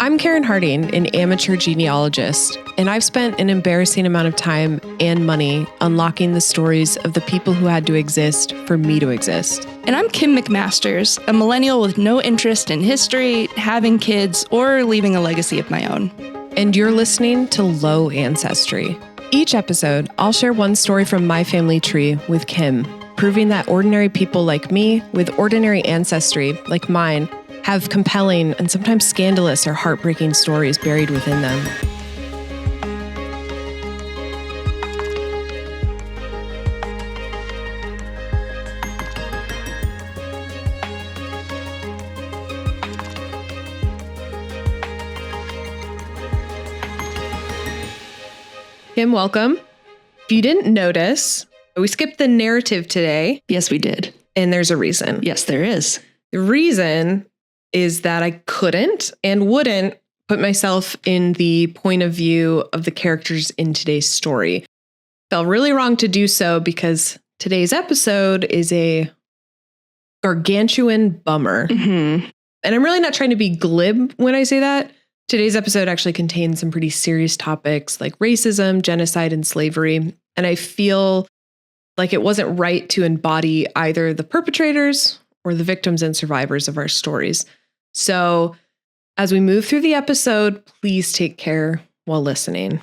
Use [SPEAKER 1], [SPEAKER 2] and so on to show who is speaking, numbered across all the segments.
[SPEAKER 1] I'm Karyn Harding, an amateur genealogist, and I've spent an embarrassing amount of time and money unlocking the stories of the people who had to exist for me to exist.
[SPEAKER 2] And I'm Kim McMasters, a millennial with no interest in history, having kids, or leaving a legacy of my own.
[SPEAKER 1] And you're listening to Low Ancestry. Each episode, I'll share one story from my family tree with Kim, proving that ordinary people like me, with ordinary ancestry like mine, have compelling and sometimes scandalous or heartbreaking stories buried within them. Kim, welcome. If you didn't notice, we skipped the narrative today.
[SPEAKER 2] Yes, we did.
[SPEAKER 1] And there's a reason.
[SPEAKER 2] Yes, there is.
[SPEAKER 1] The reason is that I couldn't and wouldn't put myself in the point of view of the characters in today's story. Felt really wrong to do so because today's episode is a gargantuan bummer.
[SPEAKER 2] Mm-hmm.
[SPEAKER 1] And I'm really not trying to be glib when I say that. Today's episode actually contains some pretty serious topics like racism, genocide, and slavery. And I feel like it wasn't right to embody either the perpetrators or the victims and survivors of our stories. So as we move through the episode, please take care while listening.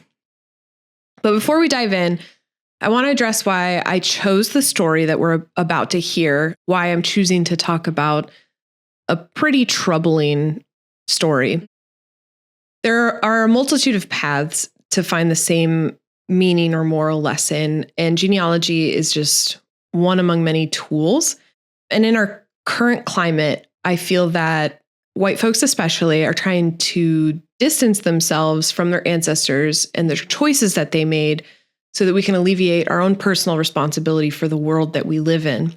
[SPEAKER 1] But before we dive in, I want to address why I chose the story that we're about to hear, why I'm choosing to talk about a pretty troubling story. There are a multitude of paths to find the same meaning or moral lesson, and genealogy is just one among many tools. And in our current climate, I feel that white folks especially are trying to distance themselves from their ancestors and the choices that they made so that we can alleviate our own personal responsibility for the world that we live in.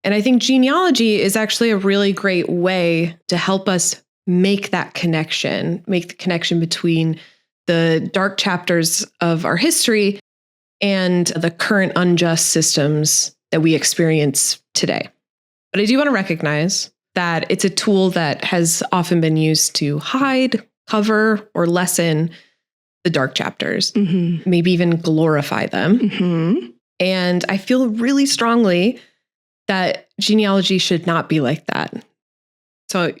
[SPEAKER 1] And I think genealogy is actually a really great way to help us make that connection, make the connection between the dark chapters of our history and the current unjust systems that we experience today. But I do want to recognize that it's a tool that has often been used to hide, cover, or lessen the dark chapters, maybe even glorify them.
[SPEAKER 2] Mm-hmm.
[SPEAKER 1] And I feel really strongly that genealogy should not be like that. So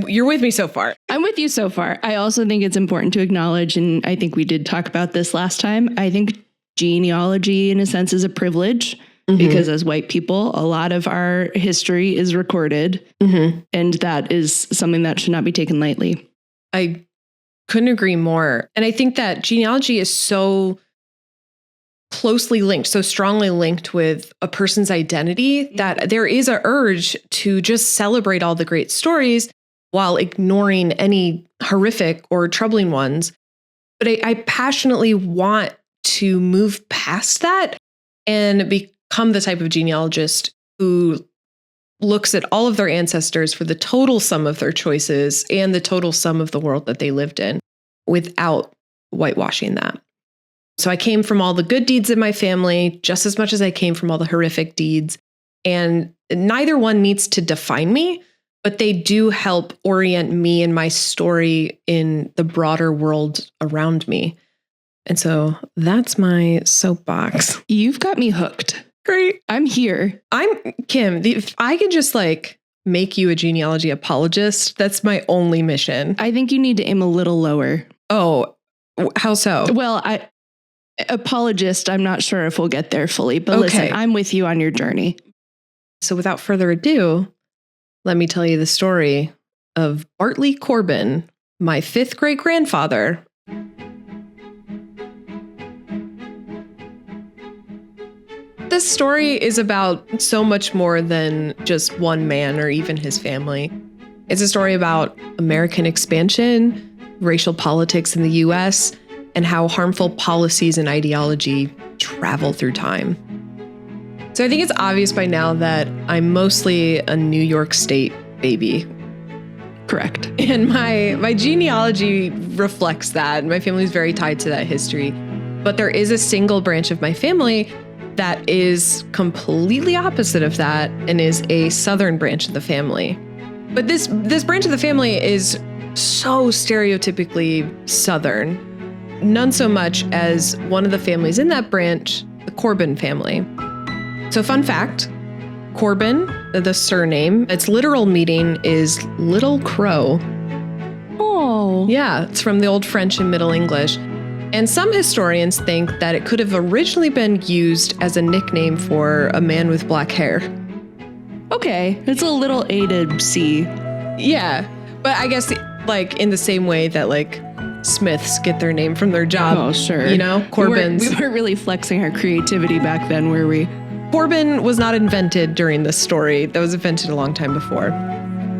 [SPEAKER 1] you're with me so far.
[SPEAKER 2] I'm with you so far. I also think it's important to acknowledge, and I think we did talk about this last time, I think genealogy in a sense is a privilege. Because as white people, a lot of our history is recorded, and that is something that should not be taken lightly.
[SPEAKER 1] I couldn't agree more. And I think that genealogy is so closely linked, so strongly linked with a person's identity that there is an urge to just celebrate all the great stories while ignoring any horrific or troubling ones. But I passionately want to move past that and become the type of genealogist who looks at all of their ancestors for the total sum of their choices and the total sum of the world that they lived in without whitewashing that. So I came from all the good deeds in my family just as much as I came from all the horrific deeds. And neither one needs to define me, but they do help orient me and my story in the broader world around me. And so that's my soapbox.
[SPEAKER 2] You've got me hooked.
[SPEAKER 1] Great.
[SPEAKER 2] I'm here.
[SPEAKER 1] I'm Kim. If I could just make you a genealogy apologist, that's my only mission.
[SPEAKER 2] I think you need to aim a little lower.
[SPEAKER 1] Oh, how so?
[SPEAKER 2] Well, apologist, I'm not sure if we'll get there fully, but Listen, I'm with you on your journey.
[SPEAKER 1] So without further ado, let me tell you the story of Bartley Corbin, my 5th great-grandfather. This story is about so much more than just one man or even his family. It's a story about American expansion, racial politics in the US, and how harmful policies and ideology travel through time. So I think it's obvious by now that I'm mostly a New York State baby.
[SPEAKER 2] Correct.
[SPEAKER 1] And my genealogy reflects that. My family is very tied to that history. But there is a single branch of my family that is completely opposite of that and is a southern branch of the family. But this branch of the family is so stereotypically Southern. None so much as one of the families in that branch, the Corbin family. So fun fact, Corbin, the surname, its literal meaning is little crow.
[SPEAKER 2] Oh.
[SPEAKER 1] Yeah, it's from the Old French and Middle English. And some historians think that it could have originally been used as a nickname for a man with black hair.
[SPEAKER 2] Okay, it's a little A to C.
[SPEAKER 1] Yeah, but I guess like in the same way that like Smiths get their name from their job.
[SPEAKER 2] Oh, sure.
[SPEAKER 1] You know, Corbins.
[SPEAKER 2] We weren't really flexing our creativity back then, were we?
[SPEAKER 1] Corbin was not invented during this story. That was invented a long time before.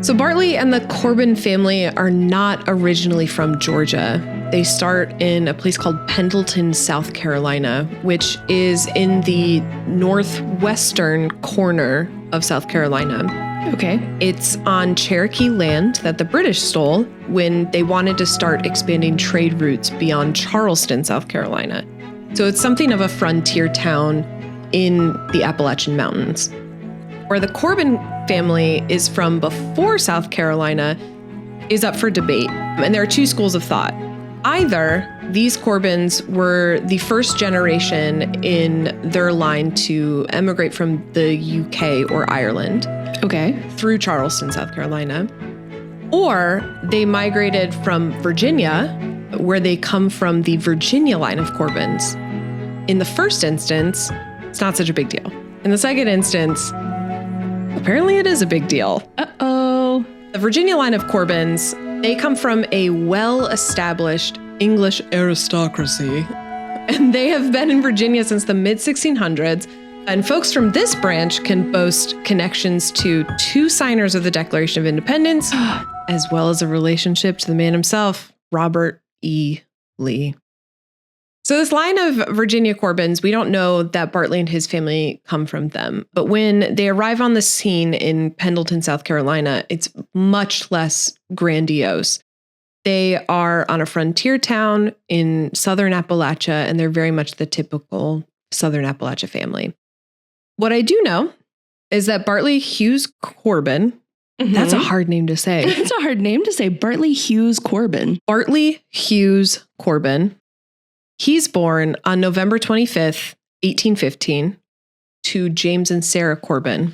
[SPEAKER 1] So Bartley and the Corbin family are not originally from Georgia. They start in a place called Pendleton, South Carolina, which is in the northwestern corner of South Carolina.
[SPEAKER 2] Okay.
[SPEAKER 1] It's on Cherokee land that the British stole when they wanted to start expanding trade routes beyond Charleston, South Carolina. So it's something of a frontier town in the Appalachian Mountains. Where the Corbin family is from before South Carolina is up for debate. And there are two schools of thought. Either these Corbins were the first generation in their line to emigrate from the UK or Ireland.
[SPEAKER 2] Okay.
[SPEAKER 1] Through Charleston, South Carolina. Or they migrated from Virginia, where they come from the Virginia line of Corbins. In the first instance, it's not such a big deal. In the second instance, apparently it is a big deal.
[SPEAKER 2] Uh-oh.
[SPEAKER 1] The Virginia line of Corbins, they come from a well-established English aristocracy. And they have been in Virginia since the mid-1600s. And folks from this branch can boast connections to two signers of the Declaration of Independence, as well as a relationship to the man himself, Robert E. Lee. So this line of Virginia Corbins, we don't know that Bartley and his family come from them. But when they arrive on the scene in Pendleton, South Carolina, it's much less grandiose. They are on a frontier town in southern Appalachia, and they're very much the typical southern Appalachia family. What I do know is that Bartley Hughes Corbin, that's a hard name to say.
[SPEAKER 2] It's a hard name to say, Bartley Hughes Corbin.
[SPEAKER 1] Bartley Hughes Corbin. He's born on November 25th, 1815, to James and Sarah Corbin.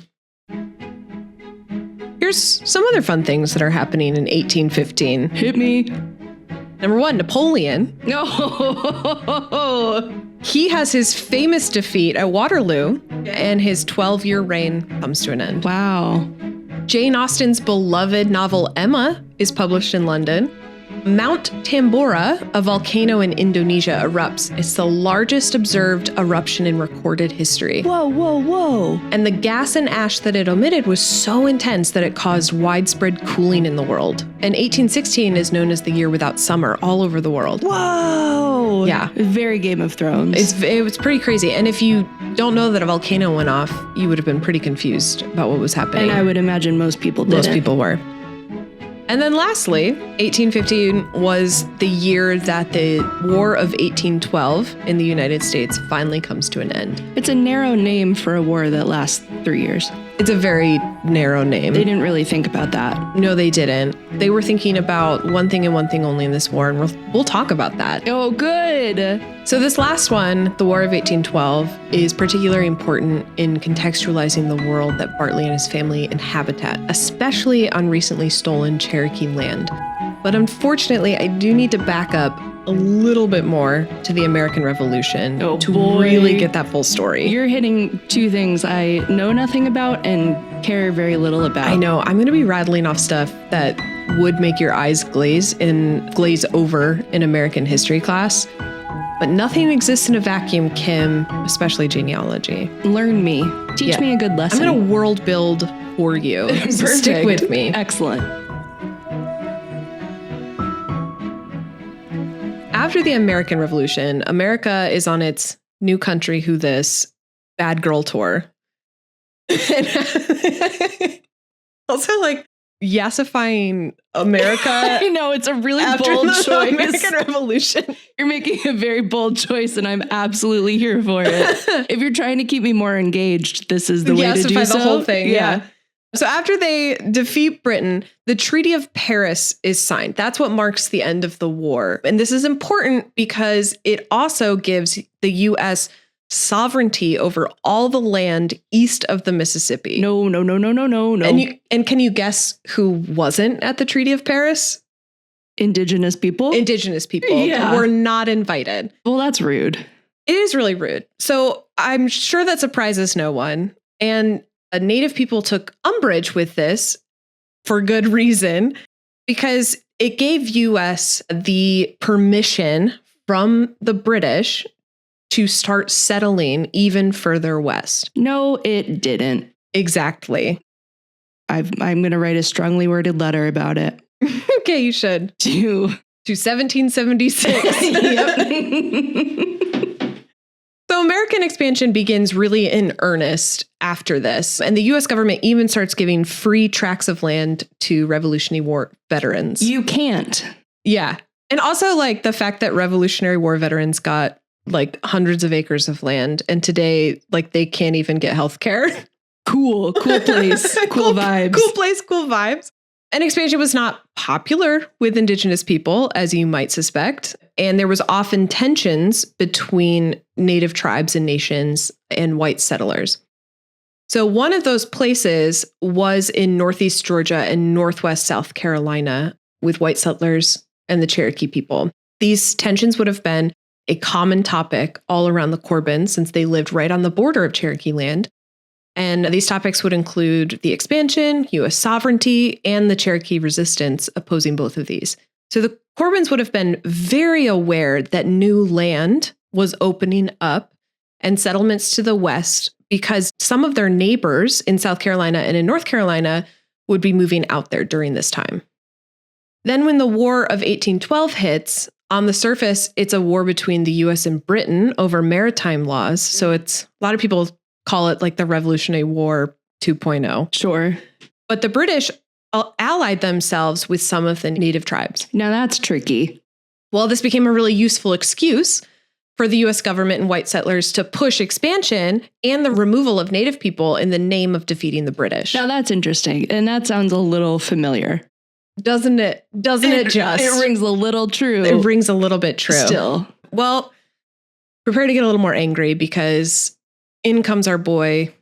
[SPEAKER 1] Here's some other fun things that are happening in 1815.
[SPEAKER 2] Hit me.
[SPEAKER 1] Number one, Napoleon.
[SPEAKER 2] No.
[SPEAKER 1] He has his famous defeat at Waterloo, and his 12-year reign comes to an end.
[SPEAKER 2] Wow.
[SPEAKER 1] Jane Austen's beloved novel Emma is published in London. Mount Tambora, a volcano in Indonesia, erupts. It's the largest observed eruption in recorded history.
[SPEAKER 2] Whoa, whoa, whoa.
[SPEAKER 1] And the gas and ash that it emitted was so intense that it caused widespread cooling in the world. And 1816 is known as the year without summer all over the world.
[SPEAKER 2] Whoa.
[SPEAKER 1] Yeah.
[SPEAKER 2] Very Game of Thrones.
[SPEAKER 1] It was pretty crazy. And if you don't know that a volcano went off, you would have been pretty confused about what was happening.
[SPEAKER 2] And I would imagine most people did.
[SPEAKER 1] Most people were. And then lastly, 1815 was the year that the War of 1812 in the United States finally comes to an end.
[SPEAKER 2] It's a narrow name for a war that lasts 3 years.
[SPEAKER 1] It's a very narrow name.
[SPEAKER 2] They didn't really think about that.
[SPEAKER 1] No, they didn't. They were thinking about one thing and one thing only in this war, and we'll talk about that.
[SPEAKER 2] Oh, good.
[SPEAKER 1] So this last one, the War of 1812, is particularly important in contextualizing the world that Bartley and his family inhabit, especially on recently stolen Cherokee land. But unfortunately, I do need to back up a little bit more to the American Revolution to really get that full story.
[SPEAKER 2] You're hitting two things I know nothing about and care very little about.
[SPEAKER 1] I know. I'm going to be rattling off stuff that would make your eyes glaze over in American history class. But nothing exists in a vacuum, Kim, especially genealogy.
[SPEAKER 2] Learn me. Teach me a good lesson.
[SPEAKER 1] I'm going to world build for you. So stick with me.
[SPEAKER 2] Excellent.
[SPEAKER 1] After the American Revolution, America is on its new country, who this, bad girl tour. Also, like, yassifying America.
[SPEAKER 2] I know, it's a really
[SPEAKER 1] after
[SPEAKER 2] bold
[SPEAKER 1] the
[SPEAKER 2] choice.
[SPEAKER 1] American Revolution.
[SPEAKER 2] You're making a very bold choice, and I'm absolutely here for it. If you're trying to keep me more engaged, this is the way to do so.
[SPEAKER 1] Yassify the whole thing, yeah. So after they defeat Britain, the Treaty of Paris is signed. That's what marks the end of the war. And this is important because it also gives the U.S. sovereignty over all the land east of the Mississippi.
[SPEAKER 2] No.
[SPEAKER 1] And can you guess who wasn't at the Treaty of Paris?
[SPEAKER 2] Indigenous people?
[SPEAKER 1] Indigenous people were not invited.
[SPEAKER 2] Well, that's rude.
[SPEAKER 1] It is really rude. So I'm sure that surprises no one. And Native people took umbrage with this for good reason, because it gave US the permission from the British to start settling even further west.
[SPEAKER 2] No, it didn't.
[SPEAKER 1] Exactly.
[SPEAKER 2] I'm going to write a strongly worded letter about it.
[SPEAKER 1] Okay, you should.
[SPEAKER 2] To
[SPEAKER 1] 1776. Yep. So American expansion begins really in earnest after this. And the US government even starts giving free tracts of land to Revolutionary War veterans.
[SPEAKER 2] You can't.
[SPEAKER 1] Yeah. And also like the fact that Revolutionary War veterans got like hundreds of acres of land. And today, like they can't even get health care.
[SPEAKER 2] Cool place, cool vibes.
[SPEAKER 1] Cool place, cool vibes. And expansion was not popular with Indigenous people, as you might suspect. And there was often tensions between Native tribes and nations and white settlers. So one of those places was in Northeast Georgia and Northwest South Carolina with white settlers and the Cherokee people. These tensions would have been a common topic all around the Corbin since they lived right on the border of Cherokee land. And these topics would include the expansion, U.S. sovereignty, and the Cherokee resistance opposing both of these. So the Corbins would have been very aware that new land was opening up and settlements to the west because some of their neighbors in South Carolina and in North Carolina would be moving out there during this time. Then when the War of 1812 hits, on the surface, it's a war between the U.S. and Britain over maritime laws. So it's a lot of people call it like the Revolutionary War 2.0.
[SPEAKER 2] Sure.
[SPEAKER 1] But the British allied themselves with some of the native tribes.
[SPEAKER 2] Now that's tricky.
[SPEAKER 1] Well, this became a really useful excuse for the U.S. government and white settlers to push expansion and the removal of native people in the name of defeating the British.
[SPEAKER 2] Now that's interesting. And that sounds a little familiar.
[SPEAKER 1] Doesn't it? Doesn't it just?
[SPEAKER 2] It rings a little true.
[SPEAKER 1] It rings a little bit true.
[SPEAKER 2] Still.
[SPEAKER 1] Well, prepare to get a little more angry because in comes our boy,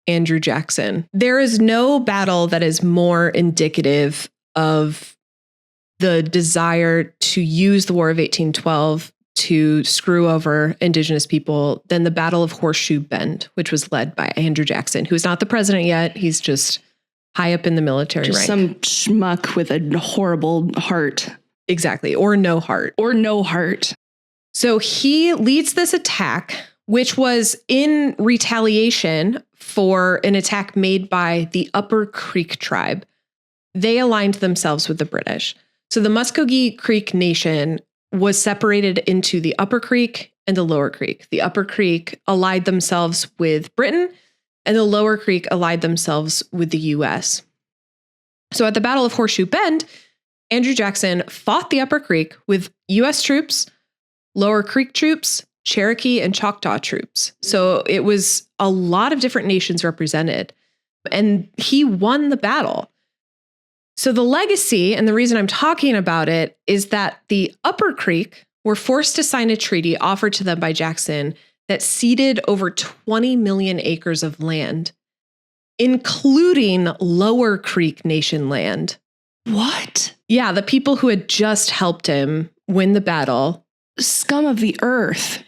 [SPEAKER 1] Andrew Jackson. There is no battle that is more indicative of the desire to use the War of 1812 to screw over Indigenous people than the Battle of Horseshoe Bend, which was led by Andrew Jackson, who is not the president yet. He's just high up in the military rank.
[SPEAKER 2] Some schmuck with a horrible heart.
[SPEAKER 1] Exactly. Or no heart.
[SPEAKER 2] Or no heart.
[SPEAKER 1] So he leads this attack, which was in retaliation for an attack made by the Upper Creek tribe. They aligned themselves with the British. So the Muskogee Creek Nation was separated into the Upper Creek and the Lower Creek. The Upper Creek allied themselves with Britain, and the Lower Creek allied themselves with the U.S. So at the Battle of Horseshoe Bend, Andrew Jackson fought the Upper Creek with U.S. troops, Lower Creek troops, Cherokee and Choctaw troops. So it was a lot of different nations represented, and he won the battle. So the legacy, and the reason I'm talking about it, is that the Upper Creek were forced to sign a treaty offered to them by Jackson that ceded over 20 million acres of land, including Lower Creek Nation land.
[SPEAKER 2] What?
[SPEAKER 1] Yeah, the people who had just helped him win the battle.
[SPEAKER 2] Scum of the earth.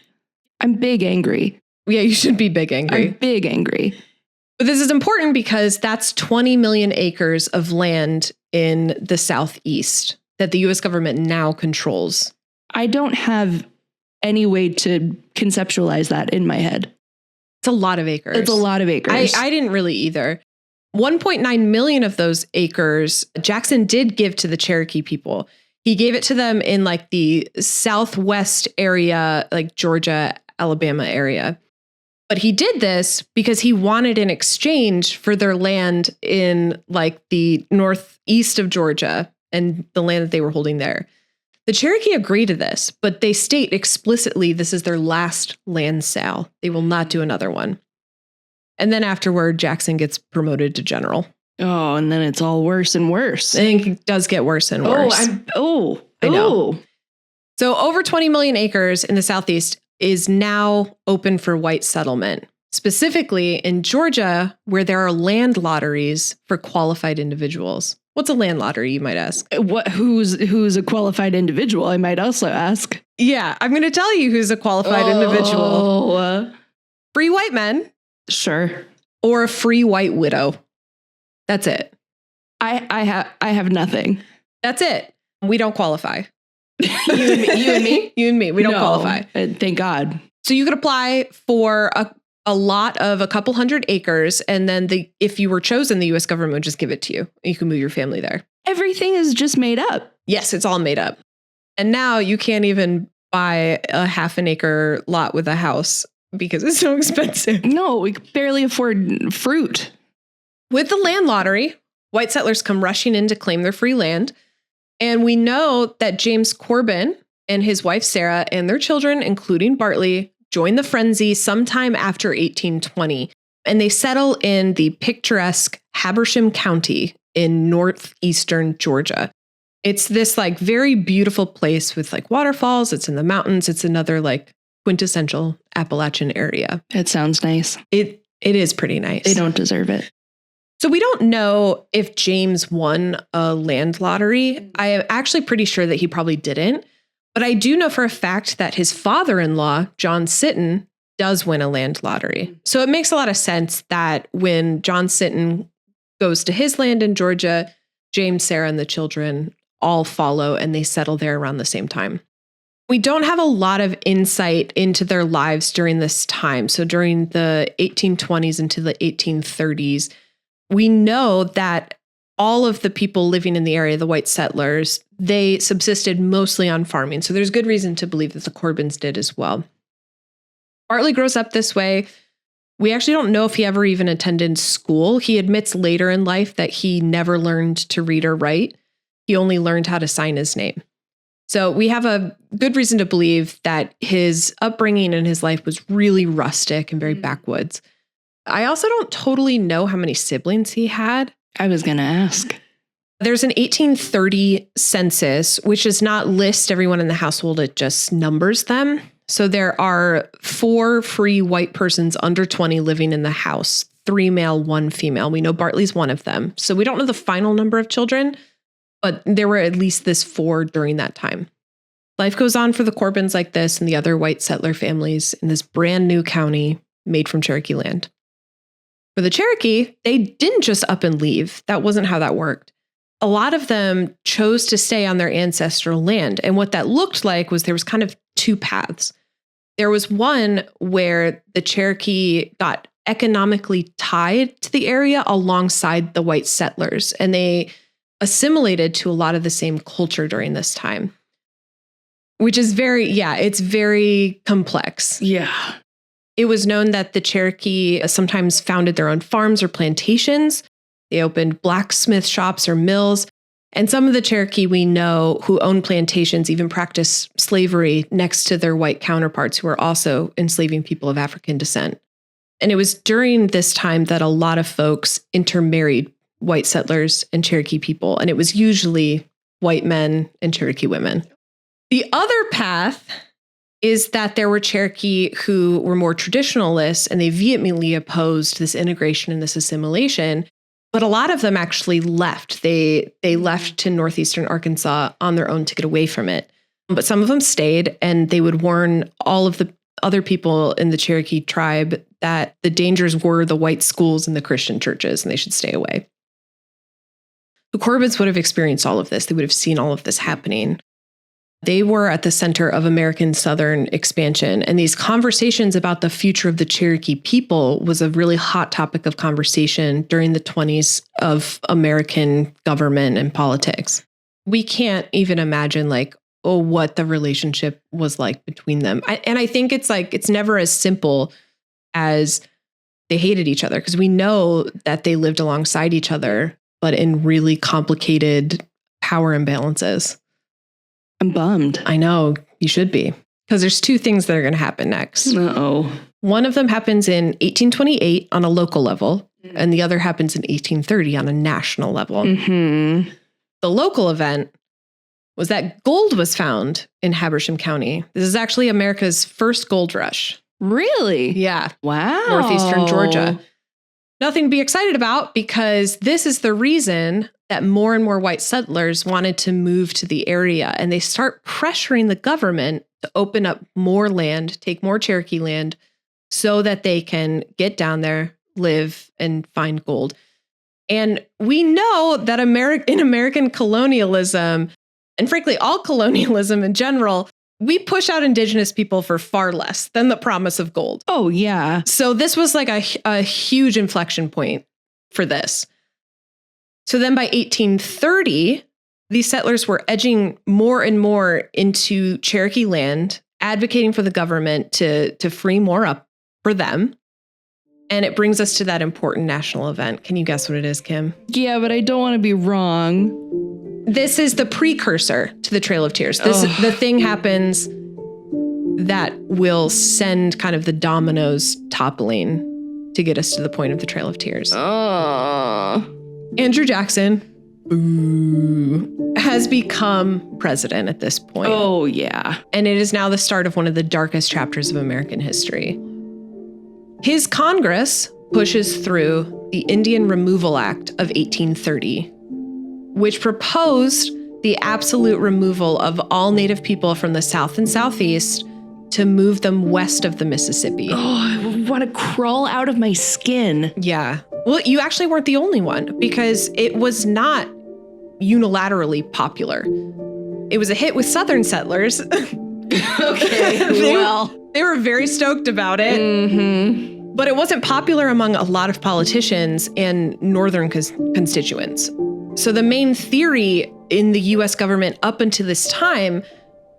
[SPEAKER 2] I'm big angry.
[SPEAKER 1] Yeah, you should be big angry.
[SPEAKER 2] I'm big angry.
[SPEAKER 1] But this is important because that's 20 million acres of land in the Southeast that the U.S. government now controls.
[SPEAKER 2] I don't have any way to conceptualize that in my head.
[SPEAKER 1] It's a lot of acres.
[SPEAKER 2] It's a lot of acres.
[SPEAKER 1] I didn't really either. 1.9 million of those acres, Jackson did give to the Cherokee people. He gave it to them in like the Southwest area, like Georgia, Alabama area. But he did this because he wanted an exchange for their land in like the northeast of Georgia and the land that they were holding there. The Cherokee agreed to this, but they state explicitly this is their last land sale. They will not do another one. And then afterward, Jackson gets promoted to general.
[SPEAKER 2] Oh, and then it's all worse and worse.
[SPEAKER 1] I think it does get worse and worse. I know. So over 20 million acres in the Southeast is now open for white settlement, specifically in Georgia, where there are land lotteries for qualified individuals. What's a land lottery, you might ask?
[SPEAKER 2] Who's a qualified individual, I might also ask.
[SPEAKER 1] Yeah, I'm going to tell you who's a qualified individual. Free white men.
[SPEAKER 2] Sure.
[SPEAKER 1] Or a free white widow. That's it.
[SPEAKER 2] I have nothing.
[SPEAKER 1] That's it. We don't qualify. You and me. We don't qualify.
[SPEAKER 2] Thank God.
[SPEAKER 1] So you could apply for a lot of a couple hundred acres, and then if you were chosen, the U.S. government would just give it to you. You can move your family there.
[SPEAKER 2] Everything is just made up.
[SPEAKER 1] Yes, it's all made up. And now you can't even buy a half an acre lot with a house because it's so expensive.
[SPEAKER 2] No, we could barely afford fruit.
[SPEAKER 1] With the land lottery, white settlers come rushing in to claim their free land. And we know that James Corbin and his wife Sarah and their children, including Bartley, join the frenzy sometime after 1820. And they settle in the picturesque Habersham County in northeastern Georgia. It's this like very beautiful place with like waterfalls. It's in the mountains. It's another like quintessential Appalachian area.
[SPEAKER 2] It sounds nice.
[SPEAKER 1] It is pretty nice.
[SPEAKER 2] They don't deserve it.
[SPEAKER 1] So we don't know if James won a land lottery. I am actually pretty sure that he probably didn't. But I do know for a fact that his father-in-law, John Sitton, does win a land lottery. So it makes a lot of sense that when John Sitton goes to his land in Georgia, James, Sarah, and the children all follow and they settle there around the same time. We don't have a lot of insight into their lives during this time. So during the 1820s into the 1830s, we know that all of the people living in the area, the white settlers, they subsisted mostly on farming. So there's good reason to believe that the Corbins did as well. Bartley grows up this way. We actually don't know if he ever even attended school. He admits later in life that he never learned to read or write. He only learned how to sign his name. So we have a good reason to believe that his upbringing and his life was really rustic and very backwoods. I also don't totally know how many siblings he had.
[SPEAKER 2] I was going to ask.
[SPEAKER 1] There's an 1830 census, which does not list everyone in the household. It just numbers them. So there are 4 free white persons under 20 living in the house, 3 male, 1 female. We know Bartley's one of them. So we don't know the final number of children, but there were at least this 4 during that time. Life goes on for the Corbins like this and the other white settler families in this brand new county made from Cherokee land. For the Cherokee, they didn't just up and leave. That wasn't how that worked. A lot of them chose to stay on their ancestral land. And what that looked like was there was kind of 2 paths. There was one where the Cherokee got economically tied to the area alongside the white settlers, and they assimilated to a lot of the same culture during this time, which is it's very complex.
[SPEAKER 2] Yeah.
[SPEAKER 1] It was known that the Cherokee sometimes founded their own farms or plantations. They opened blacksmith shops or mills. And some of the Cherokee we know who owned plantations even practiced slavery next to their white counterparts who were also enslaving people of African descent. And it was during this time that a lot of folks intermarried white settlers and Cherokee people. And it was usually white men and Cherokee women. The other path is that there were Cherokee who were more traditionalists and they vehemently opposed this integration and this assimilation. But a lot of them actually left. They left to northeastern Arkansas on their own to get away from it. But some of them stayed, and they would warn all of the other people in the Cherokee tribe that the dangers were the white schools and the Christian churches, and they should stay away. The Corbins would have experienced all of this. They would have seen all of this happening. They were at the center of American Southern expansion, and these conversations about the future of the Cherokee people was a really hot topic of conversation during the 20s of American government and politics. We can't even imagine what the relationship was like between them. I think it's never as simple as they hated each other, because we know that they lived alongside each other, but in really complicated power imbalances.
[SPEAKER 2] I'm bummed.
[SPEAKER 1] I know, you should be. Because there's 2 things that are going to happen next.
[SPEAKER 2] Uh-oh.
[SPEAKER 1] One of them happens in 1828 on a local level, and the other happens in 1830 on a national level.
[SPEAKER 2] Mm-hmm.
[SPEAKER 1] The local event was that gold was found in Habersham County. This is actually America's first gold rush.
[SPEAKER 2] Really?
[SPEAKER 1] Yeah.
[SPEAKER 2] Wow.
[SPEAKER 1] Northeastern Georgia. Nothing to be excited about because this is the reason that more and more white settlers wanted to move to the area, and they start pressuring the government to open up more land, take more Cherokee land, so that they can get down there, live, and find gold. And we know that in American colonialism, and frankly, all colonialism in general, we push out indigenous people for far less than the promise of gold.
[SPEAKER 2] Oh, yeah.
[SPEAKER 1] So this was like a huge inflection point for this. So then by 1830, these settlers were edging more and more into Cherokee land, advocating for the government to free more up for them. And it brings us to that important national event. Can you guess what it is, Kim?
[SPEAKER 2] Yeah, but I don't want to be wrong.
[SPEAKER 1] This is the precursor to the Trail of Tears. The thing happens that will send kind of the dominoes toppling to get us to the point of the Trail of Tears. Andrew Jackson has become president at this point.
[SPEAKER 2] Oh, yeah.
[SPEAKER 1] And it is now the start of one of the darkest chapters of American history. His Congress pushes through the Indian Removal Act of 1830, which proposed the absolute removal of all Native people from the South and Southeast to move them west of the Mississippi.
[SPEAKER 2] Oh, I want to crawl out of my skin.
[SPEAKER 1] Yeah. Well, you actually weren't the only one because it was not unilaterally popular. It was a hit with Southern settlers.
[SPEAKER 2] Okay,
[SPEAKER 1] they were very stoked about it.
[SPEAKER 2] Mm-hmm.
[SPEAKER 1] But it wasn't popular among a lot of politicians and Northern constituents. So the main theory in the US government up until this time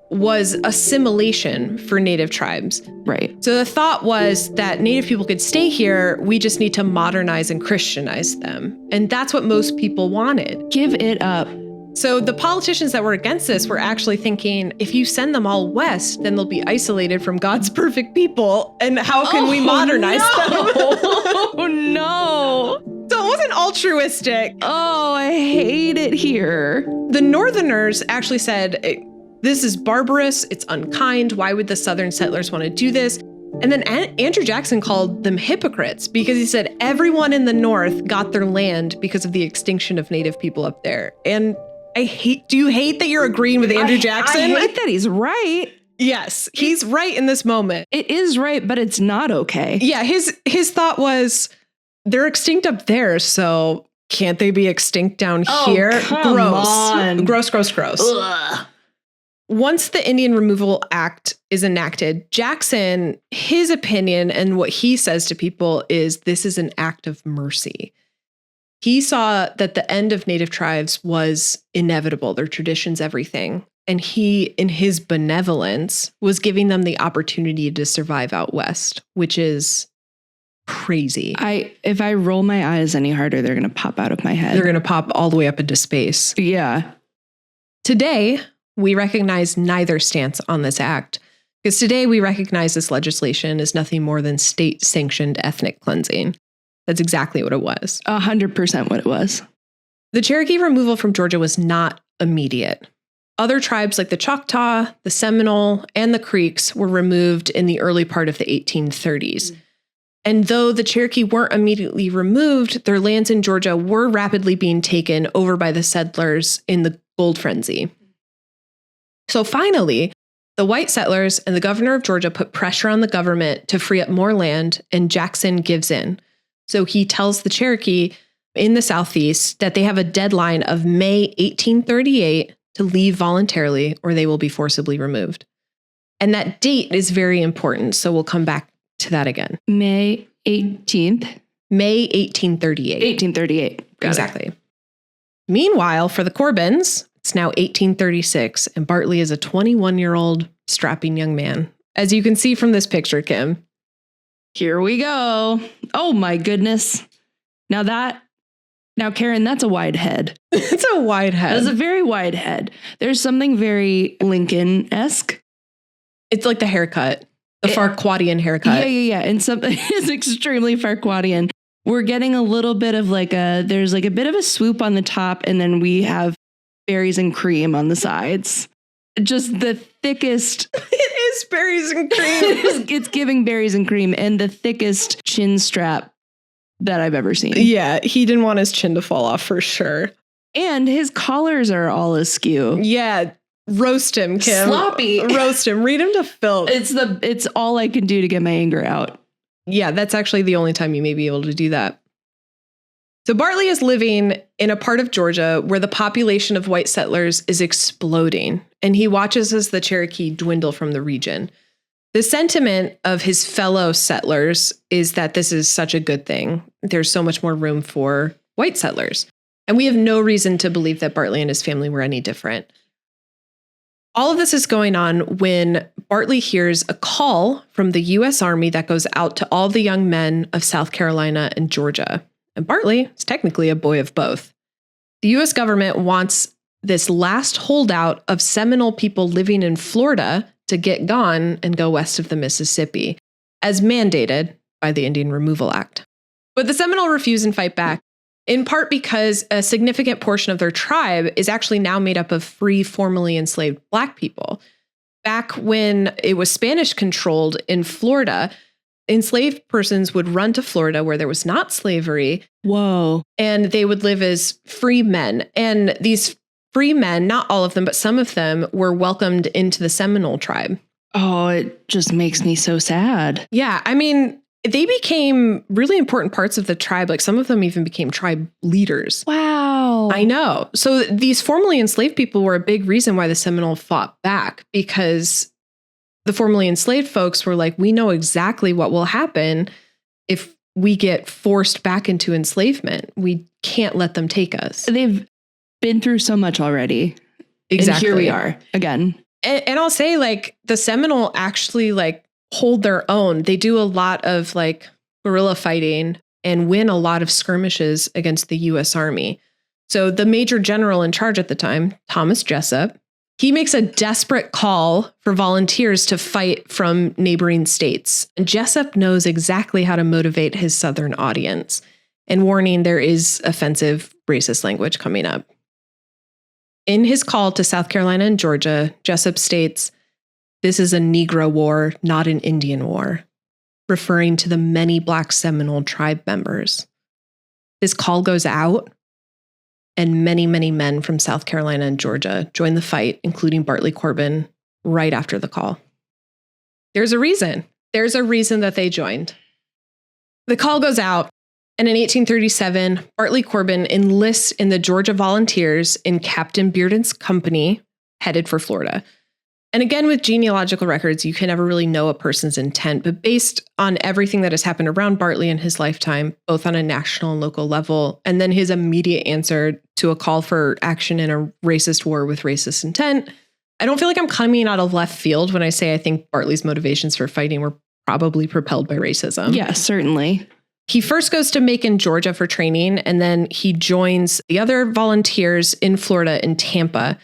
[SPEAKER 1] was assimilation for Native tribes.
[SPEAKER 2] Right.
[SPEAKER 1] So the thought was that Native people could stay here, we just need to modernize and Christianize them. And that's what most people wanted.
[SPEAKER 2] Give it up.
[SPEAKER 1] So the politicians that were against this were actually thinking, if you send them all west, then they'll be isolated from God's perfect people. And how can we modernize them?
[SPEAKER 2] Oh, no.
[SPEAKER 1] So it wasn't altruistic.
[SPEAKER 2] Oh, I hate it here.
[SPEAKER 1] The Northerners actually said, this is barbarous. It's unkind. Why would the Southern settlers want to do this? And then Andrew Jackson called them hypocrites because he said everyone in the North got their land because of the extinction of Native people up there. And do you hate that you're agreeing with Andrew Jackson?
[SPEAKER 2] I hate that he's right.
[SPEAKER 1] Yes, he's right in this moment.
[SPEAKER 2] It is right, but it's not okay.
[SPEAKER 1] Yeah, his thought was, they're extinct up there, so can't they be extinct down here?
[SPEAKER 2] Come on.
[SPEAKER 1] Gross.
[SPEAKER 2] Ugh.
[SPEAKER 1] Once the Indian Removal Act is enacted, Jackson, his opinion and what he says to people is this is an act of mercy. He saw that the end of Native tribes was inevitable, their traditions, everything. And he, in his benevolence, was giving them the opportunity to survive out west, which is crazy.
[SPEAKER 2] If I roll my eyes any harder, they're going to pop out of my head.
[SPEAKER 1] They're going to pop all the way up into space.
[SPEAKER 2] Yeah.
[SPEAKER 1] Today, we recognize neither stance on this act, because today we recognize this legislation as nothing more than state-sanctioned ethnic cleansing. That's exactly what it was.
[SPEAKER 2] 100% what it was.
[SPEAKER 1] The Cherokee removal from Georgia was not immediate. Other tribes like the Choctaw, the Seminole, and the Creeks were removed in the early part of the 1830s. And though the Cherokee weren't immediately removed, their lands in Georgia were rapidly being taken over by the settlers in the gold frenzy. So finally, the white settlers and the governor of Georgia put pressure on the government to free up more land, and Jackson gives in. So he tells the Cherokee in the Southeast that they have a deadline of May 1838 to leave voluntarily or they will be forcibly removed. And that date is very important, so we'll come back to that again.
[SPEAKER 2] May 18th?
[SPEAKER 1] May 1838.
[SPEAKER 2] 1838. Got
[SPEAKER 1] exactly.
[SPEAKER 2] it.
[SPEAKER 1] Meanwhile, for the Corbins, it's now 1836, and Bartley is a 21-year-old strapping young man. As you can see from this picture, Kim.
[SPEAKER 2] Here we go. Oh my goodness. Now, Karyn, that's a wide head.
[SPEAKER 1] It's a wide head.
[SPEAKER 2] That's a very wide head. There's something very Lincoln-esque.
[SPEAKER 1] It's like the haircut, the Farquadian haircut.
[SPEAKER 2] Yeah. And something is extremely Farquadian. we're getting a little bit of there's like a bit of a swoop on the top, and then we have berries and cream on the sides. Just the thickest.
[SPEAKER 1] It is berries and cream.
[SPEAKER 2] It's giving berries and cream, and the thickest chin strap that I've ever seen.
[SPEAKER 1] Yeah, he didn't want his chin to fall off for sure.
[SPEAKER 2] And his collars are all askew.
[SPEAKER 1] Yeah, roast him, Kim.
[SPEAKER 2] Sloppy.
[SPEAKER 1] Roast him. Read him to filth.
[SPEAKER 2] It's all I can do to get my anger out.
[SPEAKER 1] Yeah, that's actually the only time you may be able to do that. So Bartley is living in a part of Georgia where the population of white settlers is exploding, and he watches as the Cherokee dwindle from the region. The sentiment of his fellow settlers is that this is such a good thing. There's so much more room for white settlers. And we have no reason to believe that Bartley and his family were any different. All of this is going on when Bartley hears a call from the U.S. Army that goes out to all the young men of South Carolina and Georgia. And Bartley is technically a boy of both. The U.S. government wants this last holdout of Seminole people living in Florida to get gone and go west of the Mississippi, as mandated by the Indian Removal Act. But the Seminole refuse and fight back, in part because a significant portion of their tribe is actually now made up of free, formerly enslaved Black people. Back when it was Spanish controlled in Florida, enslaved persons would run to Florida where there was not slavery.
[SPEAKER 2] Whoa.
[SPEAKER 1] And they would live as free men. And these free men, not all of them, but some of them were welcomed into the Seminole tribe.
[SPEAKER 2] Oh, it just makes me so sad.
[SPEAKER 1] Yeah, I mean, they became really important parts of the tribe. Like some of them even became tribe leaders.
[SPEAKER 2] Wow.
[SPEAKER 1] I know. So these formerly enslaved people were a big reason why the Seminole fought back, because the formerly enslaved folks were like, we know exactly what will happen if we get forced back into enslavement. We can't let them take us.
[SPEAKER 2] They've been through so much already.
[SPEAKER 1] Exactly.
[SPEAKER 2] And here we are again.
[SPEAKER 1] And I'll say, like, the Seminole actually like hold their own. They do a lot of like guerrilla fighting and win a lot of skirmishes against the U.S. Army. So the major general in charge at the time, Thomas Jessup, he makes a desperate call for volunteers to fight from neighboring states. And Jessup knows exactly how to motivate his Southern audience. And warning, there is offensive racist language coming up. In his call to South Carolina and Georgia, Jessup states, "This is a Negro war, not an Indian war," referring to the many Black Seminole tribe members. This call goes out, and many, many men from South Carolina and Georgia join the fight, including Bartley Corbin, right after the call. There's a reason. There's a reason that they joined. The call goes out, and in 1837, Bartley Corbin enlists in the Georgia Volunteers in Captain Bearden's company, headed for Florida. And again, with genealogical records, you can never really know a person's intent, but based on everything that has happened around Bartley in his lifetime, both on a national and local level, and then his immediate answer to a call for action in a racist war with racist intent, I don't feel like I'm coming out of left field when I say I think Bartley's motivations for fighting were probably propelled by racism.
[SPEAKER 2] Yeah, certainly.
[SPEAKER 1] He first goes to Macon, Georgia for training, and then he joins the other volunteers in Florida in Tampa.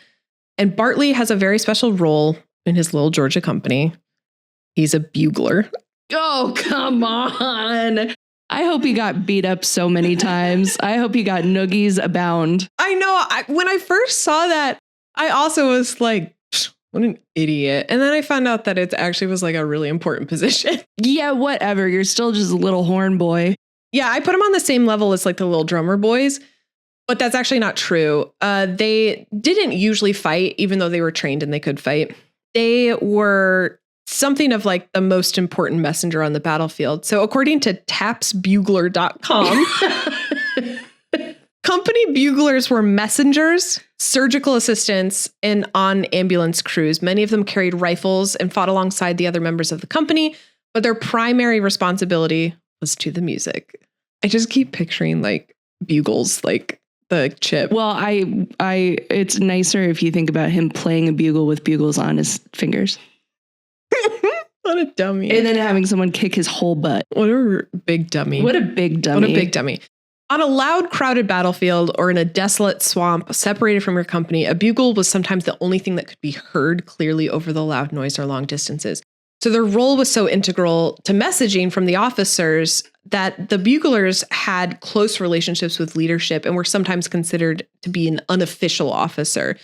[SPEAKER 1] And Bartley has a very special role in his little Georgia company. He's a bugler.
[SPEAKER 2] Oh, come on. I hope he got beat up so many times. I hope he got noogies abound.
[SPEAKER 1] I know. When I first saw that, I also was like, what an idiot. And then I found out that it actually was like a really important position.
[SPEAKER 2] Yeah, whatever. You're still just a little horn boy.
[SPEAKER 1] Yeah, I put him on the same level as like the little drummer boys. But that's actually not true. They didn't usually fight, even though they were trained and they could fight. They were something of like the most important messenger on the battlefield. So according to tapsbugler.com, company buglers were messengers, surgical assistants, and on ambulance crews. Many of them carried rifles and fought alongside the other members of the company, but their primary responsibility was to the music. I just keep picturing like bugles, like the chip.
[SPEAKER 2] Well, it's nicer if you think about him playing a bugle with bugles on his fingers.
[SPEAKER 1] What a dummy.
[SPEAKER 2] And then having someone kick his whole butt.
[SPEAKER 1] What a big dummy.
[SPEAKER 2] What a big dummy.
[SPEAKER 1] What a big dummy. On a loud, crowded battlefield or in a desolate swamp separated from your company, a bugle was sometimes the only thing that could be heard clearly over the loud noise or long distances. So their role was so integral to messaging from the officers that the buglers had close relationships with leadership and were sometimes considered to be an unofficial officer.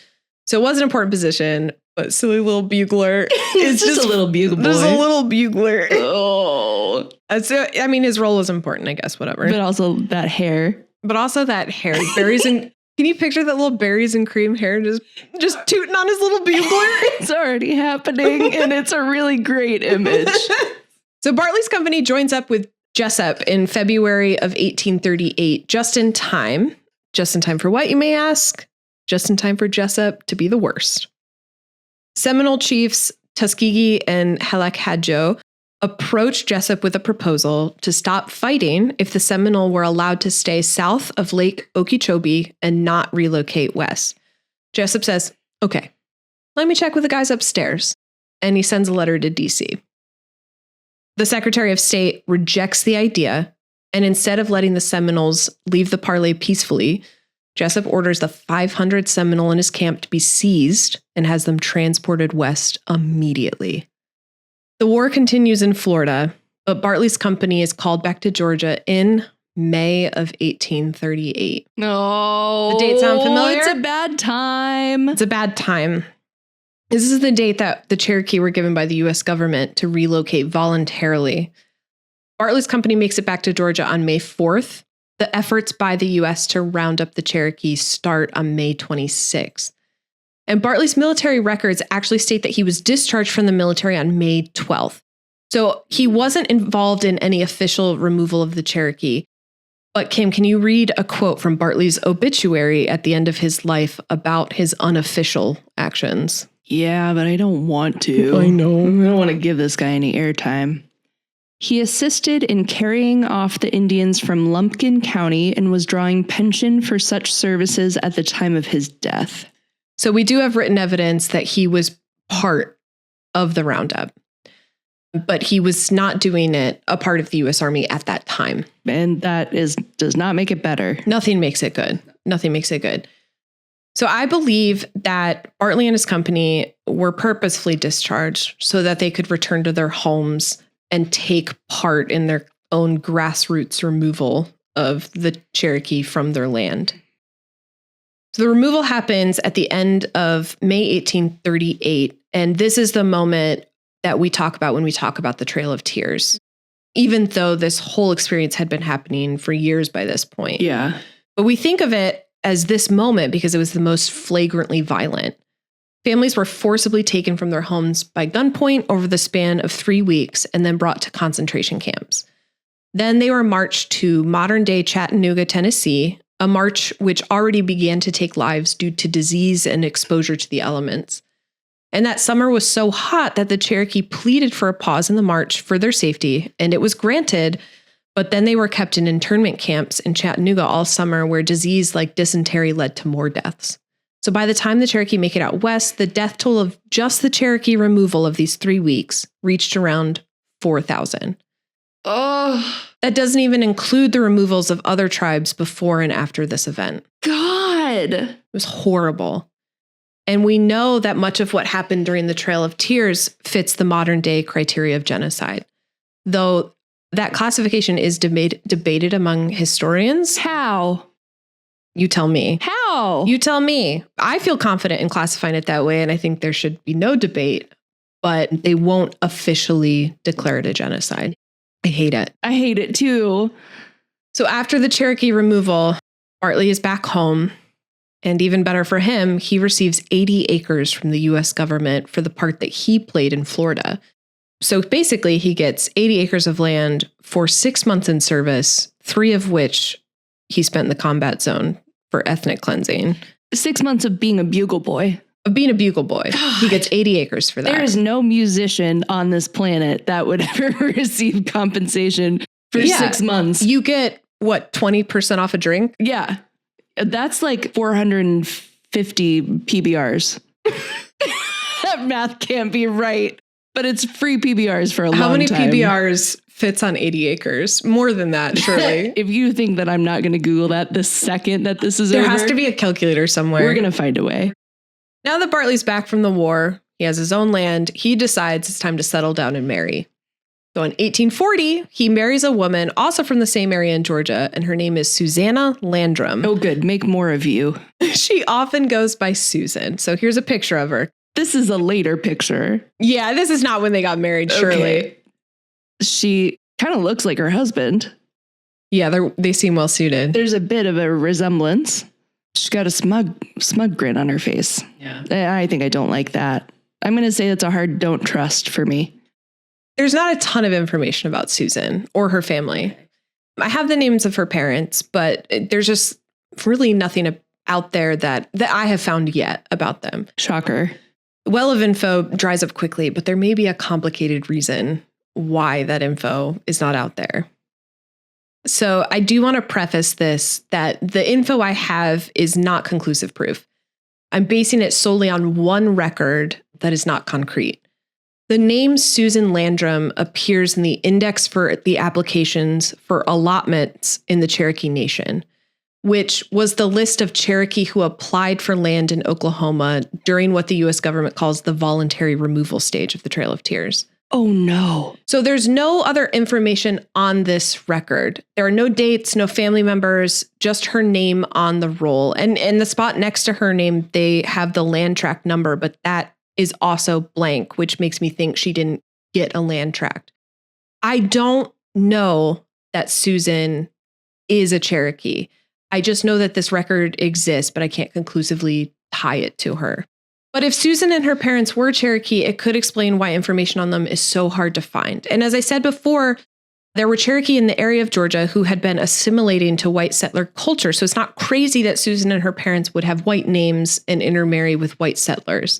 [SPEAKER 1] So it was an important position, but silly little bugler is
[SPEAKER 2] just a little bugle boy.
[SPEAKER 1] Just a little bugler.
[SPEAKER 2] Oh.
[SPEAKER 1] So, I mean, his role was important, I guess, whatever.
[SPEAKER 2] But also that hair.
[SPEAKER 1] Berries and... Can you picture that little berries and cream hair just tooting on his little bugler?
[SPEAKER 2] It's already happening, and it's a really great image.
[SPEAKER 1] So Bartley's company joins up with Jessup in February of 1838, just in time. Just in time for what, you may ask? Just in time for Jessup to be the worst. Seminole chiefs Tuskegee and Halak-Hadjo approached Jessup with a proposal to stop fighting if the Seminole were allowed to stay south of Lake Okeechobee and not relocate west. Jessup says, okay, let me check with the guys upstairs. And he sends a letter to D.C. The Secretary of State rejects the idea, and instead of letting the Seminoles leave the parley peacefully, Jessup orders the 500 Seminole in his camp to be seized and has them transported west immediately. The war continues in Florida, but Bartley's company is called back to Georgia in May of 1838.
[SPEAKER 2] No.
[SPEAKER 1] The date sound familiar?
[SPEAKER 2] It's a bad time.
[SPEAKER 1] It's a bad time. This is the date that the Cherokee were given by the U.S. government to relocate voluntarily. Bartley's company makes it back to Georgia on May 4th. The efforts by the U.S. to round up the Cherokee start on May 26th. And Bartley's military records actually state that he was discharged from the military on May 12th. So he wasn't involved in any official removal of the Cherokee. But Kim, can you read a quote from Bartley's obituary at the end of his life about his unofficial actions?
[SPEAKER 2] Yeah, but I don't want to.
[SPEAKER 1] I know.
[SPEAKER 2] I don't want to give this guy any airtime. He assisted in carrying off the Indians from Lumpkin County and was drawing pension for such services at the time of his death.
[SPEAKER 1] So we do have written evidence that he was part of the roundup, but he was not doing it a part of the U.S. Army at that time.
[SPEAKER 2] And that does not make it better.
[SPEAKER 1] Nothing makes it good. Nothing makes it good. So I believe that Bartley and his company were purposefully discharged so that they could return to their homes and take part in their own grassroots removal of the Cherokee from their land. So the removal happens at the end of May 1838, and this is the moment that we talk about when we talk about the Trail of Tears, even though this whole experience had been happening for years by this point.
[SPEAKER 2] Yeah.
[SPEAKER 1] But we think of it as this moment because it was the most flagrantly violent. Families were forcibly taken from their homes by gunpoint over the span of 3 weeks and then brought to concentration camps. Then they were marched to modern-day Chattanooga, Tennessee, a march which already began to take lives due to disease and exposure to the elements. And that summer was so hot that the Cherokee pleaded for a pause in the march for their safety, and it was granted, but then they were kept in internment camps in Chattanooga all summer where disease like dysentery led to more deaths. So by the time the Cherokee make it out west, the death toll of just the Cherokee removal of these 3 weeks reached around 4,000.
[SPEAKER 2] Oh,
[SPEAKER 1] that doesn't even include the removals of other tribes before and after this event.
[SPEAKER 2] God.
[SPEAKER 1] It was horrible. And we know that much of what happened during the Trail of Tears fits the modern day criteria of genocide, though that classification is debated among historians.
[SPEAKER 2] How?
[SPEAKER 1] You tell me.
[SPEAKER 2] How?
[SPEAKER 1] You tell me. I feel confident in classifying it that way, and I think there should be no debate, but they won't officially declare it a genocide. I hate it.
[SPEAKER 2] I hate it too.
[SPEAKER 1] So after the Cherokee removal, Bartley is back home. And even better for him, he receives 80 acres from the U.S. government for the part that he played in Florida. So basically, he gets 80 acres of land for 6 months in service, 3 of which he spent in the combat zone for ethnic cleansing.
[SPEAKER 2] 6 months of being a bugle boy.
[SPEAKER 1] Of being a bugle boy. God. He gets 80 acres for that.
[SPEAKER 2] There is no musician on this planet that would ever receive compensation for 6 months.
[SPEAKER 1] You get, what, 20% off a drink?
[SPEAKER 2] Yeah. That's like 450 PBRs. That math can't be right, but it's free PBRs for a long time.
[SPEAKER 1] How many PBRs fits on 80 acres? More than that, surely.
[SPEAKER 2] If you think that I'm not going to Google that the second that this is
[SPEAKER 1] over.
[SPEAKER 2] There
[SPEAKER 1] has to be a calculator somewhere.
[SPEAKER 2] We're going to find a way.
[SPEAKER 1] Now that Bartley's back from the war, he has his own land, he decides it's time to settle down and marry. So in 1840, he marries a woman also from the same area in Georgia, and her name is Susanna Landrum.
[SPEAKER 2] Oh, good. Make more of you.
[SPEAKER 1] She often goes by Susan. So here's a picture of her.
[SPEAKER 2] This is a later picture.
[SPEAKER 1] Yeah, this is not when they got married, surely.
[SPEAKER 2] Okay. She kind of looks like her husband.
[SPEAKER 1] Yeah, they seem well suited.
[SPEAKER 2] There's a bit of a resemblance. She's got a smug grin on her face.
[SPEAKER 1] Yeah.
[SPEAKER 2] I think I don't like that. I'm going to say it's a hard don't trust for me.
[SPEAKER 1] There's not a ton of information about Susan or her family. I have the names of her parents, but there's just really nothing out there that I have found yet about them.
[SPEAKER 2] Shocker.
[SPEAKER 1] Well of info dries up quickly, but there may be a complicated reason why that info is not out there. So I do want to preface this that the info I have is not conclusive proof. I'm basing it solely on one record that is not concrete. The name Susan Landrum appears in the index for the applications for allotments in the Cherokee Nation, which was the list of Cherokee who applied for land in Oklahoma during what the U.S. government calls the voluntary removal stage of the Trail of Tears.
[SPEAKER 2] Oh, no.
[SPEAKER 1] So there's no other information on this record. There are no dates, no family members, just her name on the roll. And in the spot next to her name, they have the land tract number, but that is also blank, which makes me think she didn't get a land tract. I don't know that Susan is a Cherokee. I just know that this record exists, but I can't conclusively tie it to her. But if Susan and her parents were Cherokee, it could explain why information on them is so hard to find. And as I said before, there were Cherokee in the area of Georgia who had been assimilating to white settler culture. So it's not crazy that Susan and her parents would have white names and intermarry with white settlers.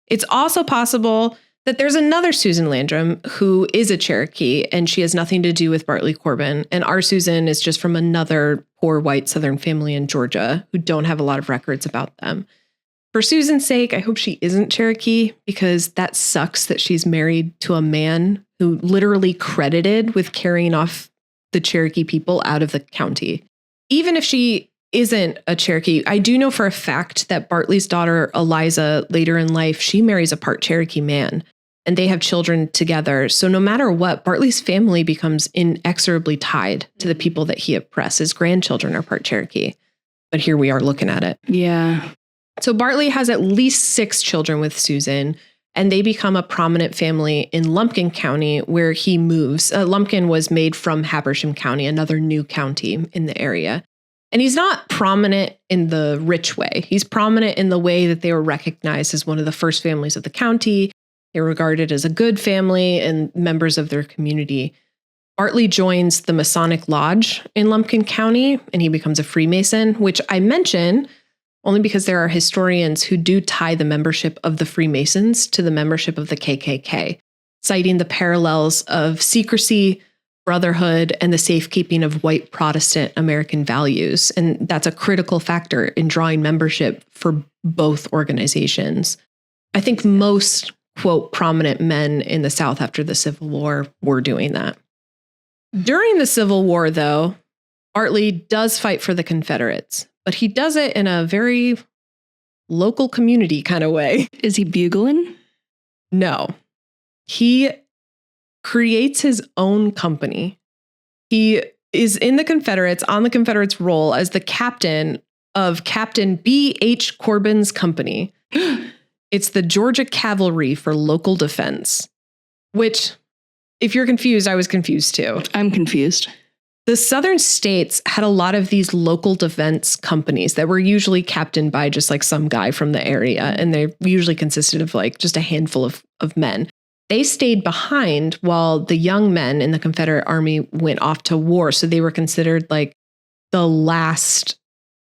[SPEAKER 1] It's also possible that there's another Susan Landrum who is a Cherokee, and she has nothing to do with Bartley Corbin. And our Susan is just from another poor white Southern family in Georgia who don't have a lot of records about them. For Susan's sake, I hope she isn't Cherokee, because that sucks that she's married to a man who literally credited with carrying off the Cherokee people out of the county. Even if she isn't a Cherokee, I do know for a fact that Bartley's daughter, Eliza, later in life, she marries a part Cherokee man, and they have children together. So no matter what, Bartley's family becomes inexorably tied to the people that he oppressed. His grandchildren are part Cherokee. But here we are looking at it.
[SPEAKER 2] Yeah.
[SPEAKER 1] So Bartley has at least 6 children with Susan, and they become a prominent family in Lumpkin County, where he moves. Lumpkin was made from Habersham County, another new county in the area. And he's not prominent in the rich way. He's prominent in the way that they were recognized as one of the first families of the county. They were regarded as a good family and members of their community. Bartley joins the Masonic Lodge in Lumpkin County, and he becomes a Freemason, which I mention only because there are historians who do tie the membership of the Freemasons to the membership of the KKK, citing the parallels of secrecy, brotherhood, and the safekeeping of white Protestant American values. And that's a critical factor in drawing membership for both organizations. I think most, quote, prominent men in the South after the Civil War were doing that. During the Civil War, though, Bartley does fight for the Confederates, but he does it in a very local community kind of way.
[SPEAKER 2] Is he bugling?
[SPEAKER 1] No. He creates his own company. He is in the Confederates, on the Confederates roll as the captain of Captain B.H. Corbin's company. It's the Georgia Cavalry for Local Defense, which, if you're confused, I was confused too.
[SPEAKER 2] I'm confused.
[SPEAKER 1] The southern states had a lot of these local defense companies that were usually captained by just like some guy from the area. And they usually consisted of like just a handful of men. They stayed behind while the young men in the Confederate Army went off to war. So they were considered like the last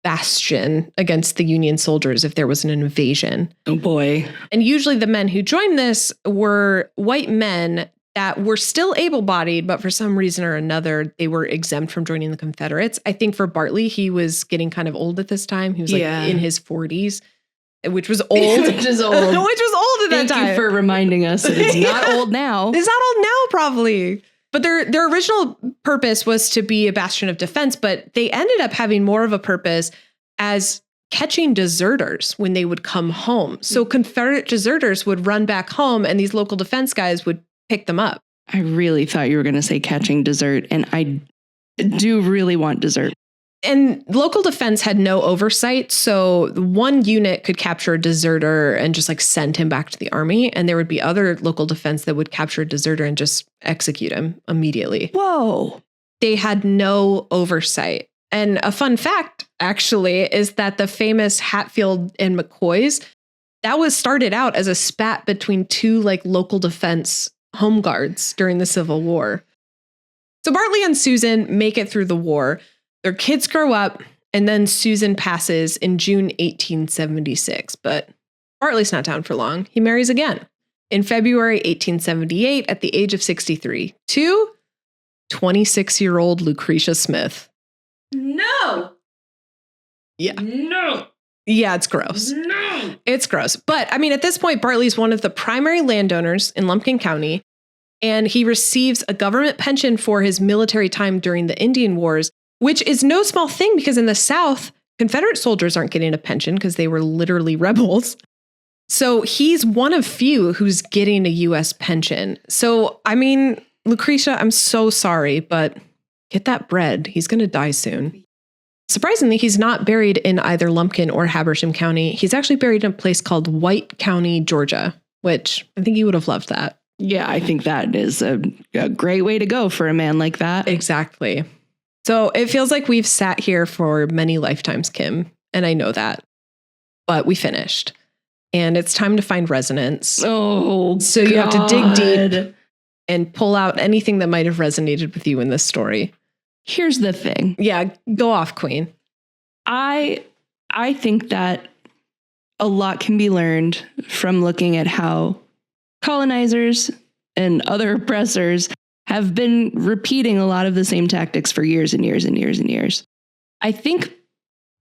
[SPEAKER 1] bastion against the Union soldiers if there was an invasion.
[SPEAKER 2] Oh boy.
[SPEAKER 1] And usually the men who joined this were white men that were still able-bodied, but for some reason or another, they were exempt from joining the Confederates. I think for Bartley, he was getting kind of old at this time. He was like in his 40s, which was old.
[SPEAKER 2] Which is old.
[SPEAKER 1] Which was old at that time.
[SPEAKER 2] Thank you for reminding us that it's not old now.
[SPEAKER 1] It's not old now, probably. But their original purpose was to be a bastion of defense, but they ended up having more of a purpose as catching deserters when they would come home. So Confederate deserters would run back home, and these local defense guys would pick them up.
[SPEAKER 2] I really thought you were going to say catching dessert, and I do really want dessert.
[SPEAKER 1] And local defense had no oversight. So one unit could capture a deserter and just like send him back to the army. And there would be other local defense that would capture a deserter and just execute him immediately.
[SPEAKER 2] Whoa.
[SPEAKER 1] They had no oversight. And a fun fact, actually, is that the famous Hatfield and McCoys, that was started out as a spat between two like local defense home guards during the Civil War. So Bartley and Susan make it through the war. Their kids grow up, and then Susan passes in June 1876. But Bartley's not down for long. He marries again in February 1878 at the age of 63 to 26-year-old Lucretia Smith.
[SPEAKER 2] No.
[SPEAKER 1] Yeah.
[SPEAKER 2] No.
[SPEAKER 1] Yeah, it's gross.
[SPEAKER 2] No.
[SPEAKER 1] It's gross. But I mean, at this point, Bartley's one of the primary landowners in Lumpkin County, and he receives a government pension for his military time during the Indian Wars, which is no small thing because in the South, Confederate soldiers aren't getting a pension because they were literally rebels. So he's one of few who's getting a U.S. pension. So, I mean, Lucretia, I'm so sorry, but get that bread. He's going to die soon. Surprisingly, he's not buried in either Lumpkin or Habersham County. He's actually buried in a place called White County, Georgia, which I think you would have loved that.
[SPEAKER 2] Yeah, I think that is a great way to go for a man like that.
[SPEAKER 1] Exactly. So it feels like we've sat here for many lifetimes, Kim, and I know that. But we finished. And it's time to find resonance.
[SPEAKER 2] Oh,
[SPEAKER 1] so you have to dig deep and pull out anything that might have resonated with you in this story.
[SPEAKER 2] Here's the thing.
[SPEAKER 1] Yeah, go off, Queen.
[SPEAKER 2] I think that a lot can be learned from looking at how colonizers and other oppressors have been repeating a lot of the same tactics for years and years and years and years. I think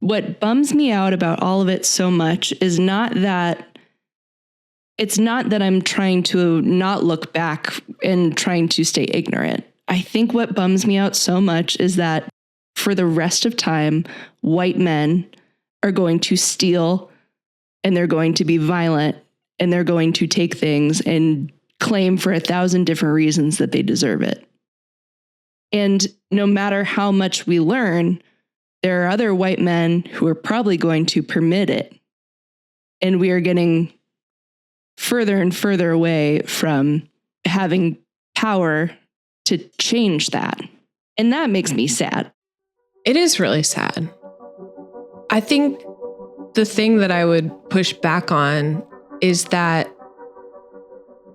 [SPEAKER 2] what bums me out about all of it so much is not that I'm trying to not look back and trying to stay ignorant. I think what bums me out so much is that for the rest of time, white men are going to steal, and they're going to be violent, and they're going to take things and claim for 1,000 different reasons that they deserve it. And no matter how much we learn, there are other white men who are probably going to permit it. And we are getting further and further away from having power to change that. And that makes me sad.
[SPEAKER 1] It is really sad. I think the thing that I would push back on is that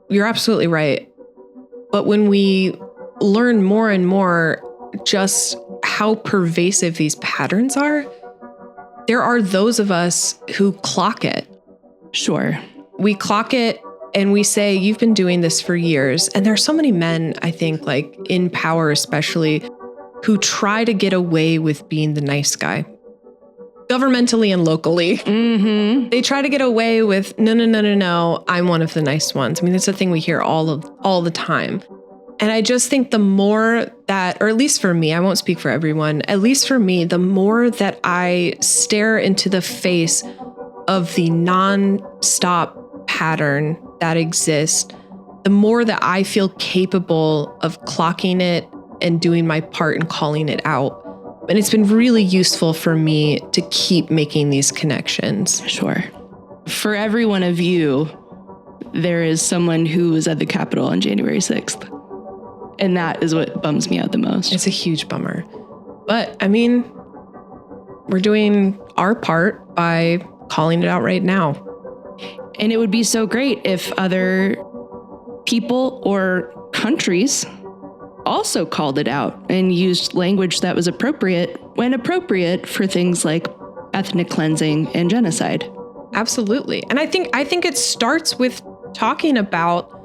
[SPEAKER 1] you're absolutely right. But when we learn more and more just how pervasive these patterns are, there are those of us who clock it.
[SPEAKER 2] Sure.
[SPEAKER 1] We clock it and we say, you've been doing this for years. And there are so many men, I think, like in power especially, who try to get away with being the nice guy. Governmentally and locally.
[SPEAKER 2] Mm-hmm.
[SPEAKER 1] They try to get away with, no, I'm one of the nice ones. I mean, that's the thing we hear all the time. And I just think the more that, or at least for me, I won't speak for everyone, at least for me, the more that I stare into the face of the non-stop pattern that exists, the more that I feel capable of clocking it and doing my part and calling it out. And it's been really useful for me to keep making these connections.
[SPEAKER 2] Sure. For every one of you, there is someone who was at the Capitol on January 6th. And that is what bums me out the most.
[SPEAKER 1] It's a huge bummer. But I mean, we're doing our part by calling it out right now.
[SPEAKER 2] And it would be so great if other people or countries also called it out and used language that was appropriate when appropriate for things like ethnic cleansing and genocide.
[SPEAKER 1] Absolutely. And I think it starts with talking about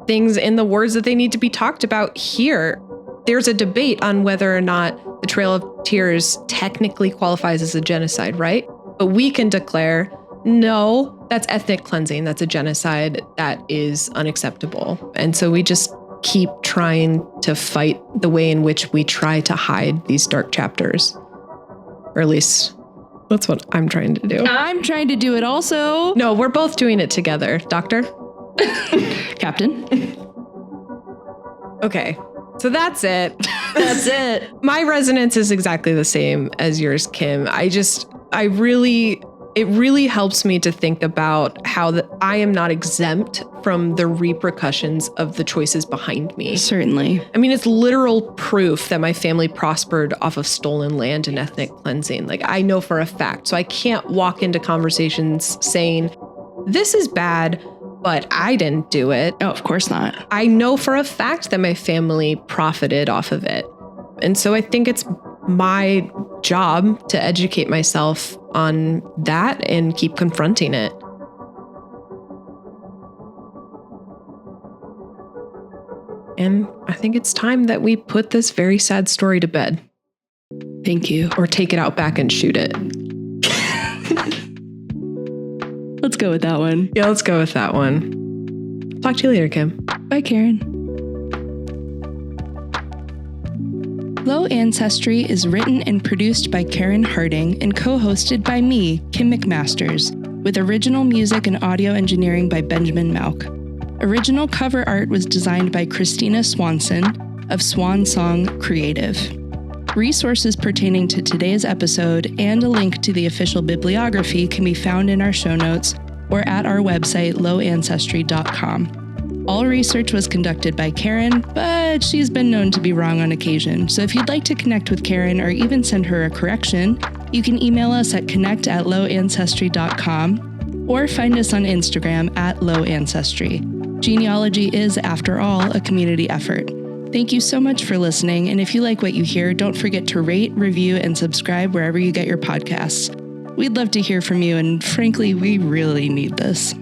[SPEAKER 1] things in the words that they need to be talked about here. There's a debate on whether or not the Trail of Tears technically qualifies as a genocide, right? But we can declare, no, that's ethnic cleansing. That's a genocide. That is unacceptable. And so we just keep trying to fight the way in which we try to hide these dark chapters. Or at least that's what I'm trying to do.
[SPEAKER 2] I'm trying to do it also.
[SPEAKER 1] No, we're both doing it together, Doctor.
[SPEAKER 2] Captain.
[SPEAKER 1] Okay. So that's it.
[SPEAKER 2] That's it.
[SPEAKER 1] My resonance is exactly the same as yours, Kim. It really helps me to think about how I am not exempt from the repercussions of the choices behind me.
[SPEAKER 2] Certainly.
[SPEAKER 1] I mean, it's literal proof that my family prospered off of stolen land and ethnic cleansing. Like, I know for a fact. So I can't walk into conversations saying, this is bad, but I didn't do it.
[SPEAKER 2] Oh, of course not.
[SPEAKER 1] I know for a fact that my family profited off of it. And so I think it's my job to educate myself on that and keep confronting it. And I think it's time that we put this very sad story to bed.
[SPEAKER 2] Thank you.
[SPEAKER 1] Or take it out back and shoot it.
[SPEAKER 2] Let's go with that one.
[SPEAKER 1] Yeah, let's go with that one. Talk to you later, Kim.
[SPEAKER 2] Bye, Karyn. Low Ancestry is written and produced by Karyn Harding and co-hosted by me, Kim McMasters, with original music and audio engineering by Benjamin Malk. Original cover art was designed by Christina Swanson of Swansong Creative. Resources pertaining to today's episode and a link to the official bibliography can be found in our show notes or at our website, lowancestry.com. All research was conducted by Karyn, but she's been known to be wrong on occasion. So if you'd like to connect with Karyn or even send her a correction, you can email us at connect@lowancestry.com or find us on Instagram @lowancestry. Genealogy is, after all, a community effort. Thank you so much for listening, and if you like what you hear, don't forget to rate, review, and subscribe wherever you get your podcasts. We'd love to hear from you, and frankly, we really need this.